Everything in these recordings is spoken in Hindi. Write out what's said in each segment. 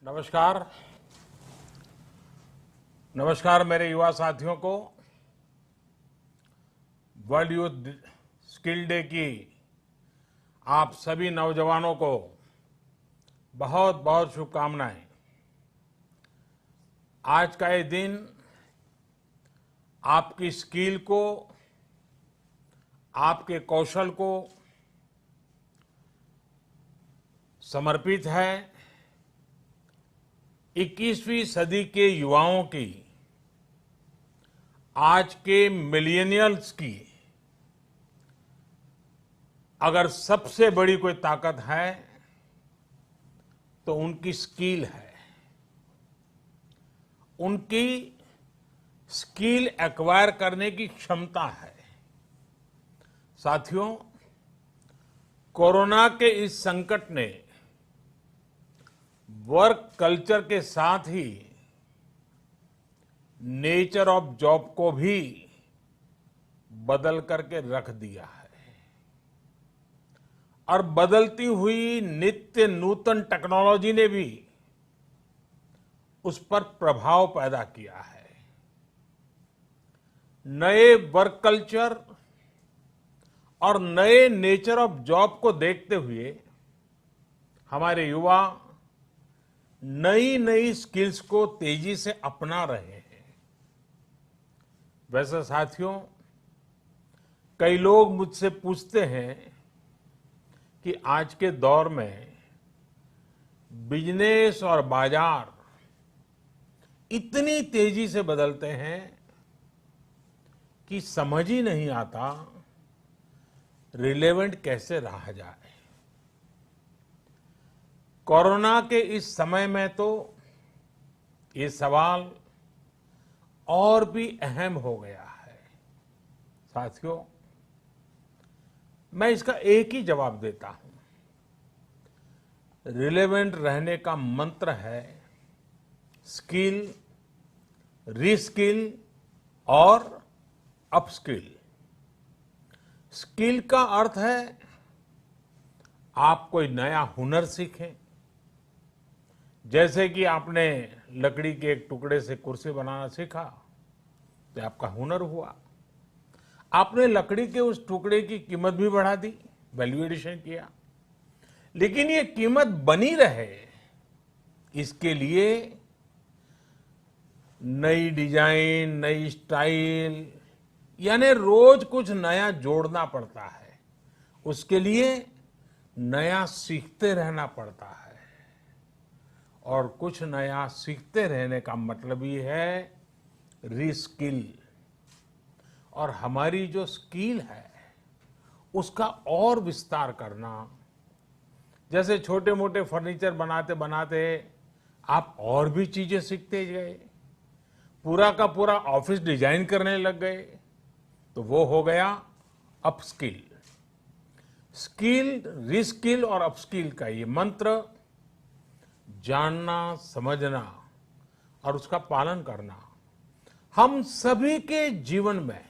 नमस्कार। नमस्कार मेरे युवा साथियों को। वर्ल्ड यूथ स्किल डे की आप सभी नौजवानों को बहुत बहुत शुभकामनाएं। आज का ये दिन आपकी स्किल को, आपके कौशल को समर्पित है। 21वीं सदी के युवाओं की, आज के मिलेनियल्स की अगर सबसे बड़ी कोई ताकत है तो उनकी स्किल है। उनकी स्किल एक्वायर करने की क्षमता है। साथियों, कोरोना के इस संकट ने वर्क कल्चर के साथ ही नेचर ऑफ जॉब को भी बदल करके रख दिया है और बदलती हुई नित्य नूतन टेक्नोलॉजी ने भी उस पर प्रभाव पैदा किया है। नए वर्क कल्चर और नए नेचर ऑफ जॉब को देखते हुए हमारे युवा नई नई स्किल्स को तेजी से अपना रहे हैं। वैसे साथियों, कई लोग मुझसे पूछते हैं कि आज के दौर में बिजनेस और बाजार इतनी तेजी से बदलते हैं कि समझ ही नहीं आता रिलेवेंट कैसे रहा जाए। कोरोना के इस समय में तो ये सवाल और भी अहम हो गया है। साथियों, मैं इसका एक ही जवाब देता हूं। रिलेवेंट रहने का मंत्र है स्किल, रीस्किल और अपस्किल। स्किल का अर्थ है आप कोई नया हुनर सीखें। जैसे कि आपने लकड़ी के एक टुकड़े से कुर्सी बनाना सीखा तो आपका हुनर हुआ। आपने लकड़ी के उस टुकड़े की कीमत भी बढ़ा दी, वैल्यू एडिशन किया। लेकिन ये कीमत बनी रहे, इसके लिए नई डिजाइन, नई स्टाइल, यानी रोज कुछ नया जोड़ना पड़ता है। उसके लिए नया सीखते रहना पड़ता है। और कुछ नया सीखते रहने का मतलब ही है रीस्किल। और हमारी जो स्किल है उसका और विस्तार करना। जैसे छोटे मोटे फर्नीचर बनाते बनाते आप और भी चीजें सीखते गए, पूरा का पूरा ऑफिस डिजाइन करने लग गए, तो वो हो गया अपस्किल। स्किल, रीस्किल और अपस्किल का ये मंत्र जानना, समझना और उसका पालन करना हम सभी के जीवन में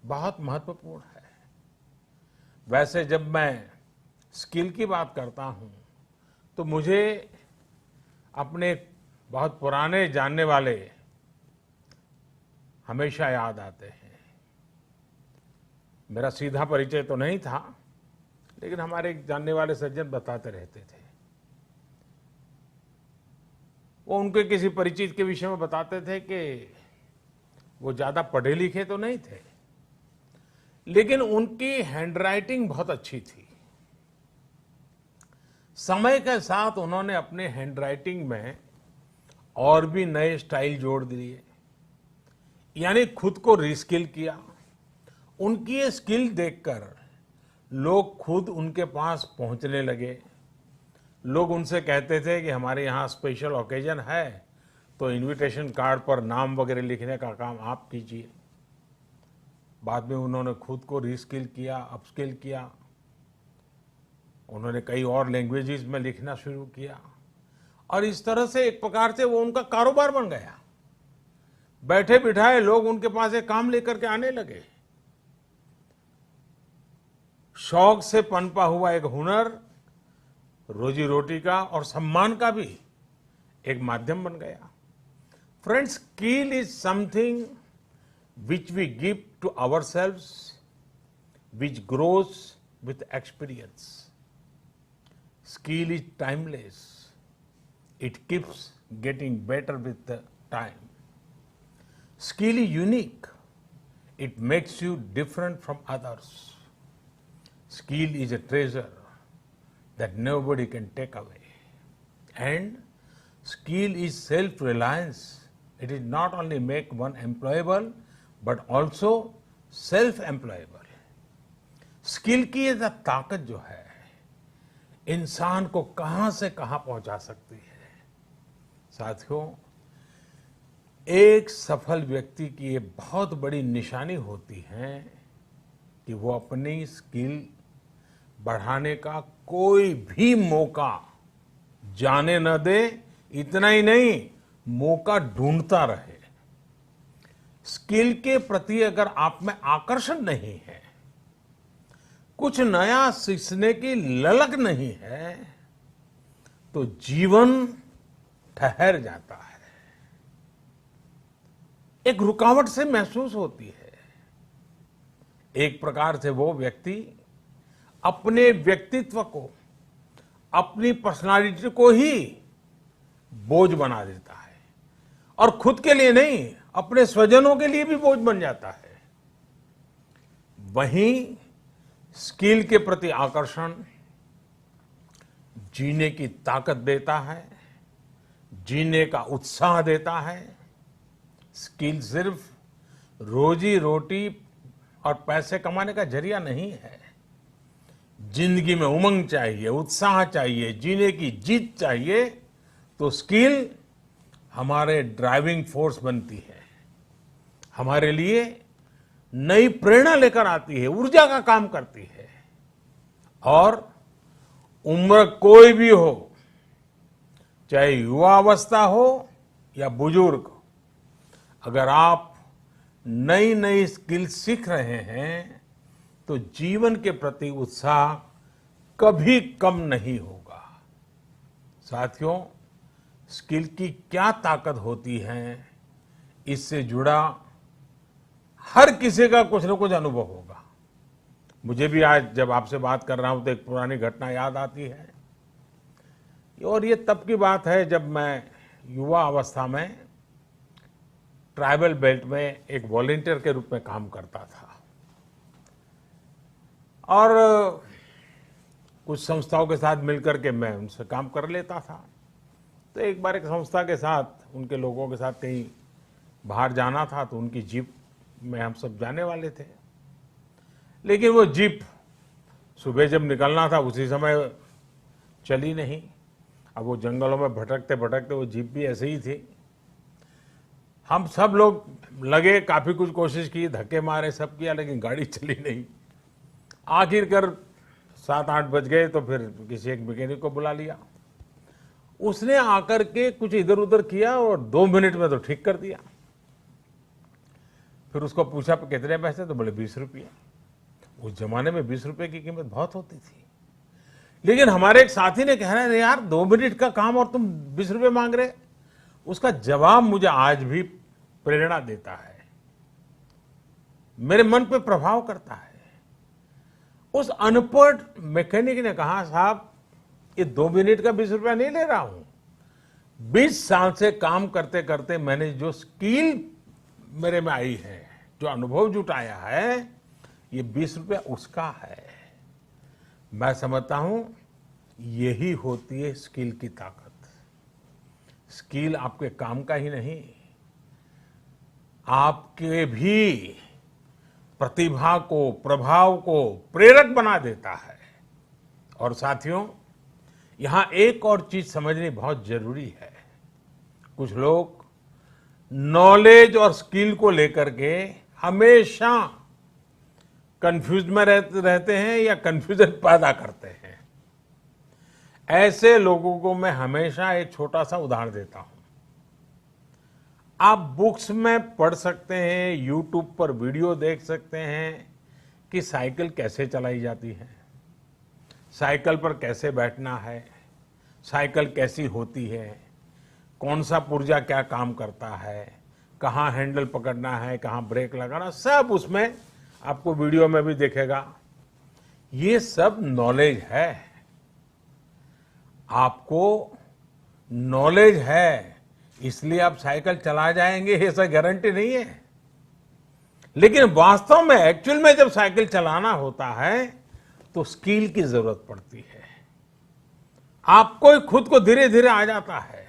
बहुत महत्वपूर्ण है। वैसे जब मैं स्किल की बात करता हूं तो मुझे अपने बहुत पुराने जानने वाले हमेशा याद आते हैं। मेरा सीधा परिचय तो नहीं था, लेकिन हमारे एक जानने वाले सज्जन बताते रहते थे। वो उनके किसी परिचित के विषय में बताते थे कि वो ज्यादा पढ़े लिखे तो नहीं थे, लेकिन उनकी हैंडराइटिंग बहुत अच्छी थी। समय के साथ उन्होंने अपने हैंडराइटिंग में और भी नए स्टाइल जोड़ दिए, यानी खुद को रीस्किल किया। उनकी ये स्किल देखकर लोग खुद उनके पास पहुंचने लगे। लोग उनसे कहते थे कि हमारे यहाँ स्पेशल ओकेजन है तो इनविटेशन कार्ड पर नाम वगैरह लिखने का काम आप कीजिए। बाद में उन्होंने खुद को रीस्किल किया, अपस्किल किया। उन्होंने कई और लैंग्वेजेस में लिखना शुरू किया और इस तरह से एक प्रकार से वो उनका कारोबार बन गया। बैठे बिठाए लोग उनके पास एक काम लेकर के आने लगे। शौक से पनपा हुआ एक हुनर रोजी रोटी का और सम्मान का भी एक माध्यम बन गया। Friends, skill is something which we give to ourselves, which grows with experience. Skill is timeless. It keeps getting better with the time. Skill is unique. It makes you different from others. Skill is a treasure that nobody can take away. And skill is self-reliance. It is not only make one employable, but also self-employable. Skill की ये ताकत जो है इंसान को कहां से कहां पहुंचा सकती है। साथियों, एक सफल व्यक्ति की ये बहुत बड़ी निशानी होती है कि वो अपनी स्किल बढ़ाने का कोई भी मौका जाने न दे। इतना ही नहीं, मौका ढूंढता रहे। स्किल के प्रति अगर आप में आकर्षण नहीं है, कुछ नया सीखने की ललक नहीं है, तो जीवन ठहर जाता है, एक रुकावट से महसूस होती है। एक प्रकार से वो व्यक्ति अपने व्यक्तित्व को, अपनी पर्सनालिटी को ही बोझ बना देता है और खुद के लिए नहीं, अपने स्वजनों के लिए भी बोझ बन जाता है। वहीं स्किल के प्रति आकर्षण जीने की ताकत देता है, जीने का उत्साह देता है। स्किल सिर्फ रोजी रोटी और पैसे कमाने का जरिया नहीं है। जिंदगी में उमंग चाहिए, उत्साह चाहिए, जीने की जीत चाहिए, तो स्किल हमारे ड्राइविंग फोर्स बनती है, हमारे लिए नई प्रेरणा लेकर आती है, ऊर्जा का काम करती है। और उम्र कोई भी हो, चाहे युवा अवस्था हो या बुजुर्ग, अगर आप नई नई स्किल सीख रहे हैं तो जीवन के प्रति उत्साह कभी कम नहीं होगा। साथियों, स्किल की क्या ताकत होती है, इससे जुड़ा हर किसी का कुछ न कुछ अनुभव होगा। मुझे भी आज जब आपसे बात कर रहा हूं तो एक पुरानी घटना याद आती है, और ये तब की बात है जब मैं युवा अवस्था में ट्राइबल बेल्ट में एक वॉलंटियर के रूप में काम करता था। और कुछ संस्थाओं के साथ मिलकर के मैं उनसे काम कर लेता था। तो एक बार एक संस्था के साथ, उनके लोगों के साथ कहीं बाहर जाना था, तो उनकी जीप में हम सब जाने वाले थे। लेकिन वो जीप सुबह जब निकलना था उसी समय चली नहीं। अब वो जंगलों में भटकते भटकते वो जीप भी ऐसे ही थी। हम सब लोग लगे, काफी कुछ कोशिश की, धक्के मारे, सब किया, लेकिन गाड़ी चली नहीं। आखिरकार 7-8 बज गए तो फिर किसी एक मैकेनिक को बुला लिया। उसने आकर के कुछ इधर उधर किया और 2 मिनट में तो ठीक कर दिया। फिर उसको पूछा कितने पैसे, तो बोले 20 रुपये। उस जमाने में 20 रुपये की कीमत बहुत होती थी। लेकिन हमारे एक साथी ने कह रहा है, यार 2 मिनट का काम और तुम 20 रुपये मांग रहे। उसका जवाब मुझे आज भी प्रेरणा देता है, मेरे मन पे प्रभाव करता है। उस अनपढ़ मैकेनिक ने कहा, साहब ये 2 मिनट का 20 रुपया नहीं ले रहा हूं, 20 साल से काम करते करते मैंने जो स्किल मेरे में आई है, जो अनुभव जुटाया है, ये 20 रुपया उसका है। मैं समझता हूं यही होती है स्किल की ताकत। स्किल आपके काम का ही नहीं, आपके भी प्रतिभा को, प्रभाव को प्रेरक बना देता है। और साथियों, यहां एक और चीज समझनी बहुत जरूरी है। कुछ लोग नॉलेज और स्किल को लेकर के हमेशा कंफ्यूज में रहते हैं या कंफ्यूजन पैदा करते हैं। ऐसे लोगों को मैं हमेशा एक छोटा सा उदाहरण देता हूं। आप बुक्स में पढ़ सकते हैं, यूट्यूब पर वीडियो देख सकते हैं कि साइकिल कैसे चलाई जाती है, साइकिल पर कैसे बैठना है, साइकिल कैसी होती है, कौन सा पुर्जा क्या काम करता है, कहाँ हैंडल पकड़ना है, कहाँ ब्रेक लगाना, सब उसमें आपको वीडियो में भी दिखेगा। ये सब नॉलेज है। आपको नॉलेज है इसलिए आप साइकिल चला जाएंगे, ऐसा गारंटी नहीं है। लेकिन वास्तव में एक्चुअल में जब साइकिल चलाना होता है तो स्किल की जरूरत पड़ती है। आपको ही खुद को धीरे धीरे आ जाता है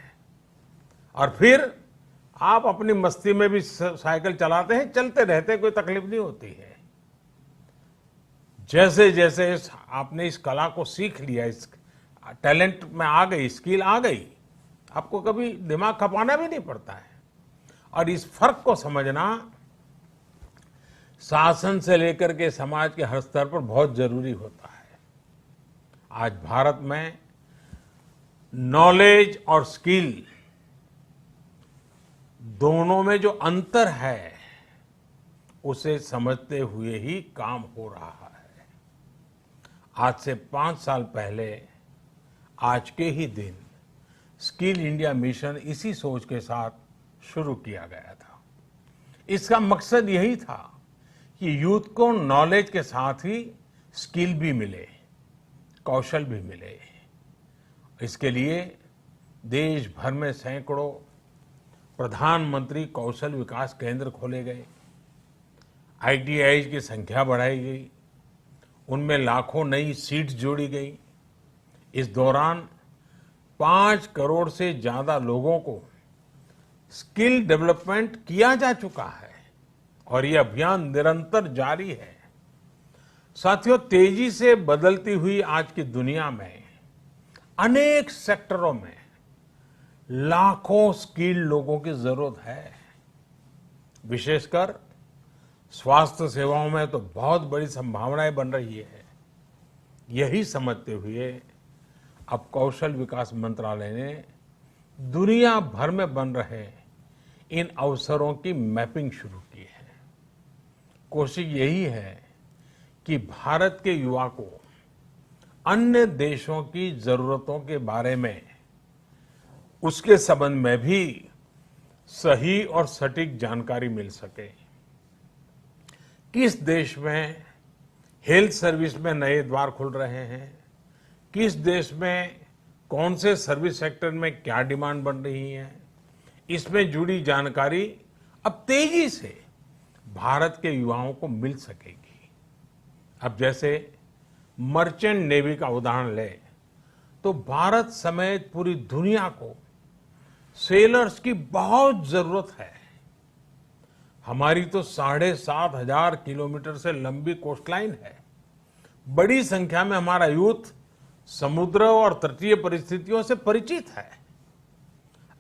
और फिर आप अपनी मस्ती में भी साइकिल चलाते हैं, चलते रहते हैं, कोई तकलीफ नहीं होती है। जैसे जैसे आपने इस कला को सीख लिया, इस टैलेंट में आ गई, स्किल आ गई, आपको कभी दिमाग खपाना भी नहीं पड़ता है। और इस फर्क को समझना शासन से लेकर के समाज के हर स्तर पर बहुत जरूरी होता है। आज भारत में नॉलेज और स्किल दोनों में जो अंतर है उसे समझते हुए ही काम हो रहा है। आज से 5 साल पहले आज के ही दिन स्किल इंडिया मिशन इसी सोच के साथ शुरू किया गया था। इसका मकसद यही था कि यूथ को नॉलेज के साथ ही स्किल भी मिले, कौशल भी मिले। इसके लिए देश भर में सैकड़ों प्रधानमंत्री कौशल विकास केंद्र खोले गए, आईटीआई की संख्या बढ़ाई गई, उनमें लाखों नई सीट्स जोड़ी गई। इस दौरान 5 करोड़ से ज्यादा लोगों को स्किल डेवलपमेंट किया जा चुका है और ये अभियान निरंतर जारी है। साथियों, तेजी से बदलती हुई आज की दुनिया में अनेक सेक्टरों में लाखों स्किल्ड लोगों की जरूरत है। विशेषकर स्वास्थ्य सेवाओं में तो बहुत बड़ी संभावनाएं बन रही है। यही समझते हुए अब कौशल विकास मंत्रालय ने दुनिया भर में बन रहे इन अवसरों की मैपिंग शुरू की है। कोशिश यही है कि भारत के युवा को अन्य देशों की जरूरतों के बारे में, उसके संबंध में भी सही और सटीक जानकारी मिल सके। किस देश में हेल्थ सर्विस में नए द्वार खुल रहे हैं, किस देश में कौन से सर्विस सेक्टर में क्या डिमांड बन रही है, इसमें जुड़ी जानकारी अब तेजी से भारत के युवाओं को मिल सकेगी। अब जैसे मर्चेंट नेवी का उदाहरण ले तो भारत समेत पूरी दुनिया को सेलर्स की बहुत जरूरत है। हमारी तो 7,500 किलोमीटर से लंबी कोस्टलाइन है। बड़ी संख्या में हमारा यूथ समुद्र और तटीय परिस्थितियों से परिचित है।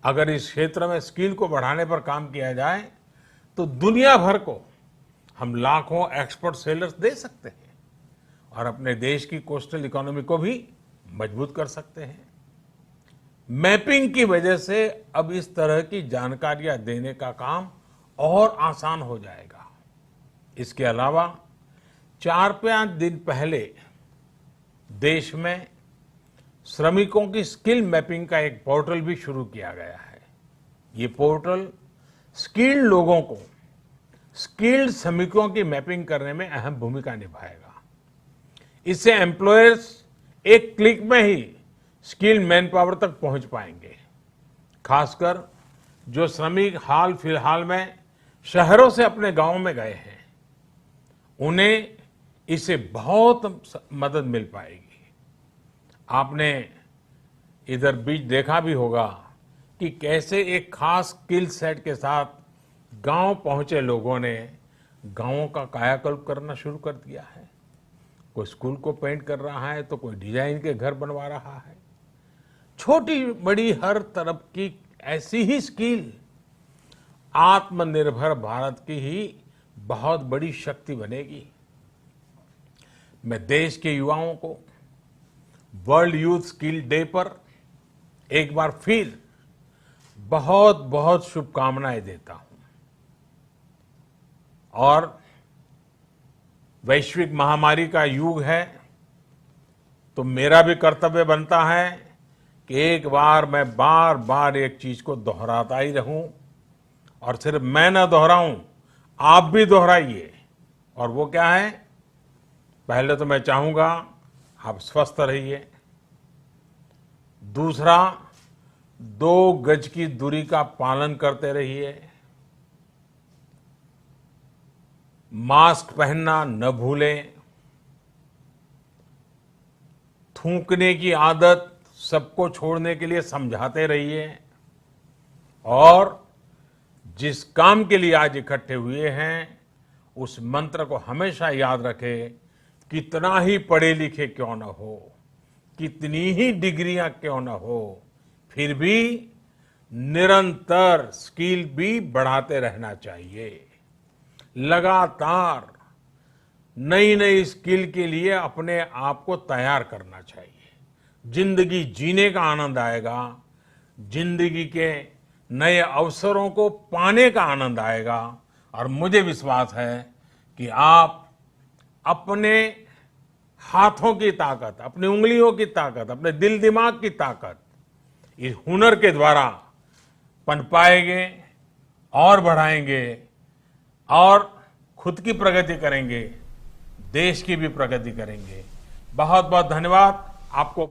अगर इस क्षेत्र में स्किल को बढ़ाने पर काम किया जाए तो दुनिया भर को हम लाखों एक्सपर्ट सेलर्स दे सकते हैं और अपने देश की कोस्टल इकोनॉमी को भी मजबूत कर सकते हैं। मैपिंग की वजह से अब इस तरह की जानकारियां देने का काम और आसान हो जाएगा। इसके अलावा 4-5 दिन पहले देश में श्रमिकों की स्किल मैपिंग का एक पोर्टल भी शुरू किया गया है। ये पोर्टल स्किल्ड लोगों को स्किल्ड श्रमिकों की मैपिंग करने में अहम भूमिका निभाएगा। इससे एम्प्लॉयर्स एक क्लिक में ही स्किल्ड मैन पावर तक पहुंच पाएंगे। खासकर जो श्रमिक हाल फिलहाल में शहरों से अपने गांव में गए हैं, उन्हें इससे बहुत मदद मिल पाएगी। आपने इधर बीच देखा भी होगा कि कैसे एक खास स्किल सेट के साथ गांव पहुंचे लोगों ने गांवों का कायाकल्प करना शुरू कर दिया है। कोई स्कूल को पेंट कर रहा है तो कोई डिजाइन के घर बनवा रहा है। छोटी बड़ी हर तरफ की ऐसी ही स्किल आत्मनिर्भर भारत की ही बहुत बड़ी शक्ति बनेगी। मैं देश के युवाओं को वर्ल्ड यूथ स्किल डे पर एक बार फिर बहुत बहुत शुभकामनाएं देता हूं और वैश्विक महामारी का युग है तो मेरा भी कर्तव्य बनता है कि एक बार मैं बार बार एक चीज को दोहराता ही रहूं, और सिर्फ मैं ना दोहराऊं, आप भी दोहराइए। और वो क्या है? पहले तो मैं चाहूंगा आप स्वस्थ रहिए। दूसरा, 2 गज की दूरी का पालन करते रहिए। मास्क पहनना न भूलें। थूकने की आदत सबको छोड़ने के लिए समझाते रहिए। और जिस काम के लिए आज इकट्ठे हुए हैं, उस मंत्र को हमेशा याद रखें। कितना ही पढ़े लिखे क्यों न हो, कितनी ही डिग्रियां क्यों न हो, फिर भी निरंतर स्किल भी बढ़ाते रहना चाहिए। लगातार नई नई स्किल के लिए अपने आप को तैयार करना चाहिए। जिंदगी जीने का आनंद आएगा, जिंदगी के नए अवसरों को पाने का आनंद आएगा। और मुझे विश्वास है कि आप अपने हाथों की ताकत, अपनी उंगलियों की ताकत, अपने दिल दिमाग की ताकत इस हुनर के द्वारा पनपाएंगे और बढ़ाएंगे, और खुद की प्रगति करेंगे, देश की भी प्रगति करेंगे। बहुत बहुत धन्यवाद आपको।